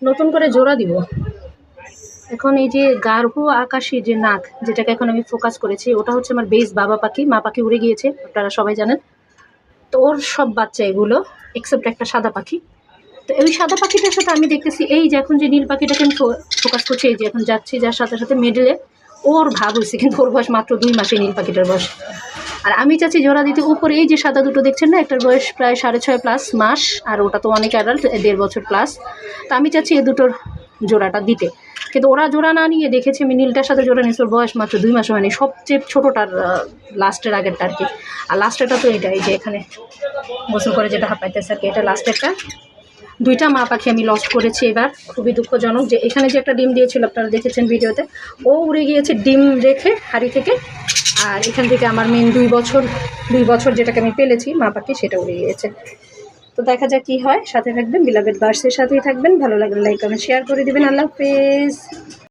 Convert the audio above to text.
নতুন করে জোড়া দিব। এখন এই যে গার্হ আকাশী যে নাক, যেটাকে এখন আমি ফোকাস করেছি, ওটা হচ্ছে আমার বেস বাবা পাখি। মা পাখি উড়ে গিয়েছে, আপনারা সবাই জানেন। তো ওর সব বাচ্চা এগুলো, এক্সেপ্ট একটা সাদা পাখি। তো ওই সাদা পাখিটার সাথে আমি দেখতেছি এই যে এখন যে নীল পাখিটাকে আমি ফোকাস করছি, এই যে এখন যাচ্ছি যার সাথে সাথে মিডলে ওর ভাব হয়েছে, কিন্তু ওর বয়স মাত্র 2 মাসে নীল পাখিটার বয়স। আর আমি চাচ্ছি জোড়া দিতে। উপরে এই যে সাদা দুটো দেখছেন না, একটার বয়স প্রায় 6.5+ মাস, আর ওটা তো অনেক অ্যাডাল্ট, 1.5 বছর প্লাস। তো আমি চাচ্ছি এই দুটোর জোড়াটা দিতে, কিন্তু ওরা জোড়া না নিয়ে দেখেছি আমি নীলটার সাথে জোড়া নিয়েছি, ওর বয়স মাত্র 2 মাসও হয়নি, সবচেয়ে ছোটোটার লাস্টের আগেরটা আর কি। আর লাস্টেরটা তো এটা, এই যে এখানে গোসল করে যেটা হাঁপাইতেছে আর কি, এটা লাস্টেরটা। 2টা মা পাখি আমি লস্ট করেছি এবার, খুবই দুঃখজনক। যে এখানে যে একটা ডিম দিয়েছিল আপনারা দেখেছেন ভিডিওতে, ও উড়ে গিয়েছে ডিম রেখে হাড়ি থেকে। আর এখান থেকে আমার মেন 2 বছর যেটাকে আমি পেলেছি মা পাখি, সেটা উড়ে গিয়েছে। তো দেখা যাক কী হয়। সাথে থাকবেন, বিলাভেড বার্ডসের সাথেই থাকবেন। ভালো লাগলে লাইক কমেন্ট শেয়ার করে দেবেন। আল্লাহ হাফেজ।